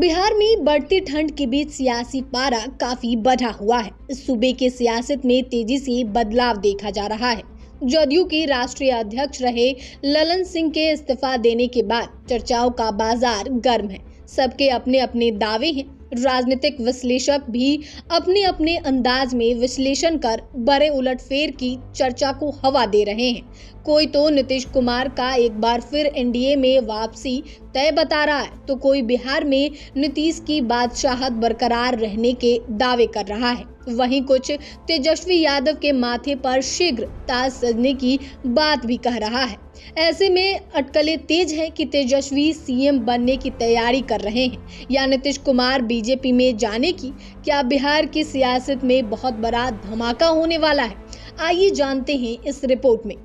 बिहार में बढ़ती ठंड के बीच सियासी पारा काफी बढ़ा हुआ है। इस सूबे के सियासत में तेजी से बदलाव देखा जा रहा है। जदयू के राष्ट्रीय अध्यक्ष रहे ललन सिंह के इस्तीफा देने के बाद चर्चाओं का बाजार गर्म है। सबके अपने अपने दावे हैं। राजनीतिक विश्लेषक भी अपने अपने अंदाज में विश्लेषण कर बड़े उलटफेर की चर्चा को हवा दे रहे हैं। कोई तो नीतीश कुमार का एक बार फिर एनडीए में वापसी तय बता रहा है, तो कोई बिहार में नीतीश की बादशाहत बरकरार रहने के दावे कर रहा है। वहीं कुछ तेजस्वी यादव के माथे पर शीघ्र ताज सजने की बात भी कह रहा है। ऐसे में अटकलें तेज है कि तेजस्वी सीएम बनने की तैयारी कर रहे हैं या नीतीश कुमार बीजेपी में जाने की। क्या बिहार की सियासत में बहुत बड़ा धमाका होने वाला है? आइए जानते हैं इस रिपोर्ट में।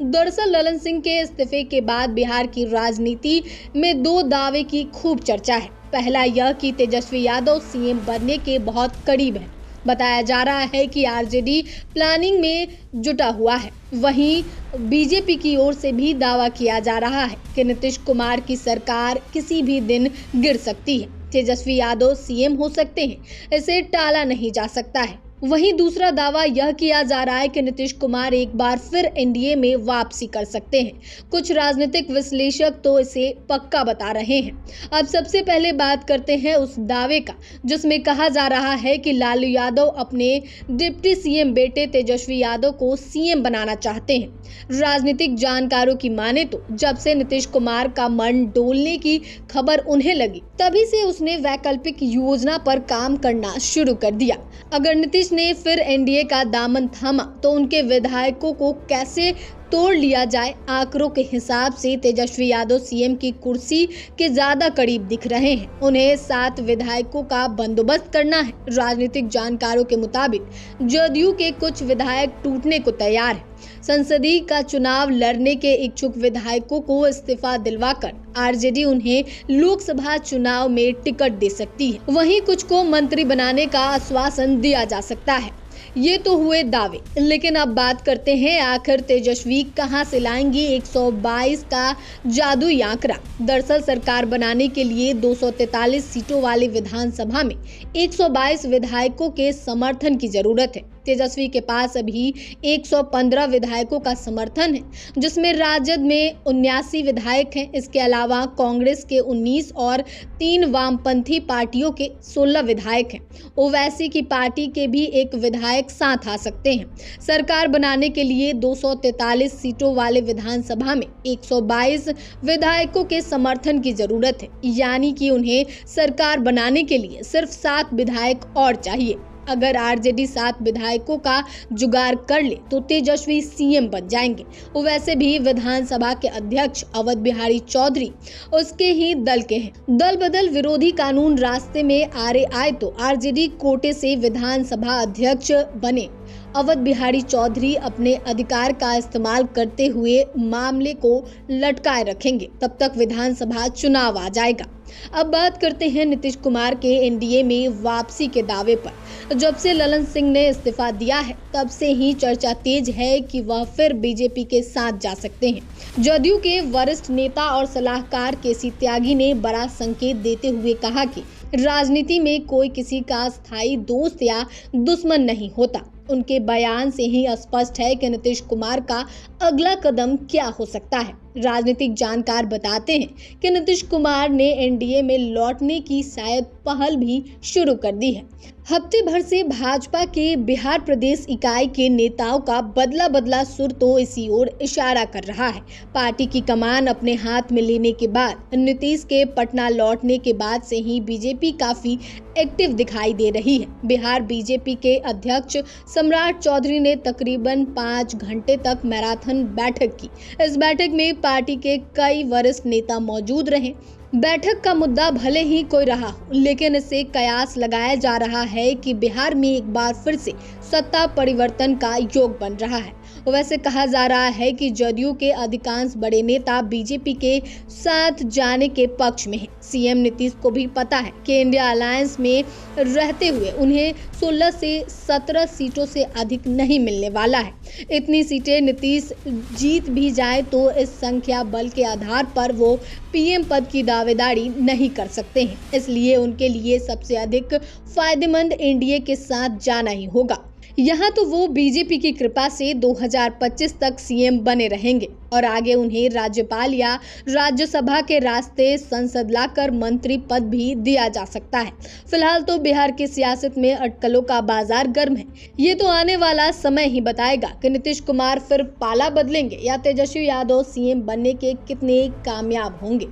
दरअसल ललन सिंह के इस्तीफे के बाद बिहार की राजनीति में दो दावे की खूब चर्चा है। पहला यह कि तेजस्वी यादव सीएम बनने के बहुत करीब है। बताया जा रहा है कि आरजेडी प्लानिंग में जुटा हुआ है। वहीं बीजेपी की ओर से भी दावा किया जा रहा है कि नीतीश कुमार की सरकार किसी भी दिन गिर सकती है। तेजस्वी यादव सीएम हो सकते हैं, इसे टाला नहीं जा सकता है। वहीं दूसरा दावा यह किया जा रहा है कि नीतीश कुमार एक बार फिर एनडीए में वापसी कर सकते हैं। कुछ राजनीतिक विश्लेषक तो इसे पक्का बता रहे हैं। अब सबसे पहले बात करते हैं उस दावे का जिसमें कहा जा रहा है कि लालू यादव अपने डिप्टी सीएम बेटे तेजस्वी यादव को सीएम बनाना चाहते हैं। राजनीतिक जानकारों की माने तो जब से नीतीश कुमार का मन डोलने की खबर उन्हें लगी, तभी से उसने वैकल्पिक योजना पर काम करना शुरू कर दिया। अगर नीतीश ने फिर एनडीए का दामन थामा तो उनके विधायकों को कैसे तोड़ लिया जाए। आंकड़ों के हिसाब से तेजस्वी यादव सीएम की कुर्सी के ज्यादा करीब दिख रहे हैं। उन्हें 7 विधायकों का बंदोबस्त करना है। राजनीतिक जानकारों के मुताबिक जदयू के कुछ विधायक टूटने को तैयार है। संसदीय का चुनाव लड़ने के इच्छुक विधायकों को इस्तीफा दिलवाकर आरजेडी उन्हें लोकसभा चुनाव में टिकट दे सकती है। वहीं कुछ को मंत्री बनाने का आश्वासन दिया जा सकता है। ये तो हुए दावे, लेकिन अब बात करते हैं आखिर तेजस्वी कहां से लाएंगे 122 का जादुई आंकड़ा। दरअसल सरकार बनाने के लिए 243 सीटों वाली विधानसभा में 122 विधायकों के समर्थन की जरूरत है। तेजस्वी के पास अभी 115 विधायकों का समर्थन है, जिसमें राजद में 79 विधायक हैं। इसके अलावा कांग्रेस के 19 और 3 वामपंथी पार्टियों के 16 विधायक हैं। ओवैसी की पार्टी के भी एक विधायक साथ आ सकते हैं। सरकार बनाने के लिए 243 सीटों वाले विधानसभा में 122 विधायकों के समर्थन की जरूरत है, यानी कि उन्हें सरकार बनाने के लिए सिर्फ 7 विधायक और चाहिए। अगर आरजेडी 7 विधायकों का जुगाड़ कर ले तो तेजस्वी सीएम बन जाएंगे। वैसे भी विधानसभा के अध्यक्ष अवध बिहारी चौधरी उसके ही दल के हैं। दल बदल विरोधी कानून रास्ते में आए तो आरजेडी कोटे से विधानसभा अध्यक्ष बने। अवध बिहारी चौधरी अपने अधिकार का इस्तेमाल करते हुए मामले को लटकाए रखेंगे। तब तक विधानसभा चुनाव आ जाएगा। अब बात करते हैं नीतीश कुमार के एनडीए में वापसी के दावे पर। जब से ललन सिंह ने इस्तीफा दिया है, तब से ही चर्चा तेज है कि वह फिर बीजेपी के साथ जा सकते हैं। जदयू के वरिष्ठ नेता और सलाहकार केसी त्यागी ने बड़ा संकेत देते हुए कहा कि राजनीति में कोई किसी का स्थायी दोस्त या दुश्मन नहीं होता। उनके बयान से ही स्पष्ट है कि नीतीश कुमार का अगला कदम क्या हो सकता है। राजनीतिक जानकार बताते हैं कि नीतीश कुमार ने एनडीए में लौटने की शायद पहल भी शुरू कर दी है। हफ्ते भर से भाजपा के बिहार प्रदेश इकाई के नेताओं का बदला सुर तो इसी ओर इशारा कर रहा है। पार्टी की कमान अपने हाथ में लेने के बाद नीतीश के पटना लौटने के बाद से ही बीजेपी काफी एक्टिव दिखाई दे रही है। बिहार बीजेपी के अध्यक्ष सम्राट चौधरी ने तकरीबन 5 घंटे तक मैराथन बैठक की। इस बैठक में पार्टी के कई वरिष्ठ नेता मौजूद रहे। बैठक का मुद्दा भले ही कोई रहा, लेकिन इससे कयास लगाया जा रहा है कि बिहार में एक बार फिर से सत्ता परिवर्तन का योग बन रहा है। वैसे कहा जा रहा है कि जदयू के अधिकांश बड़े नेता बीजेपी के साथ जाने के पक्ष में हैं। सीएम नीतीश को भी पता है कि इंडिया अलायंस में रहते हुए उन्हें 16 से 17 सीटों से अधिक नहीं मिलने वाला है। इतनी सीटें नीतीश जीत भी जाए तो इस संख्या बल के आधार पर वो पीएम पद की दावेदारी नहीं कर सकते हैं। इसलिए उनके लिए सबसे अधिक फायदेमंद एनडीए के साथ जाना ही होगा। यहाँ तो वो बीजेपी की कृपा से 2025 तक सीएम बने रहेंगे और आगे उन्हें राज्यपाल या राज्यसभा के रास्ते संसद लाकर मंत्री पद भी दिया जा सकता है। फिलहाल तो बिहार की सियासत में अटकलों का बाजार गर्म है। ये तो आने वाला समय ही बताएगा कि नीतीश कुमार फिर पाला बदलेंगे या तेजस्वी यादव सीएम बनने के कितने कामयाब होंगे।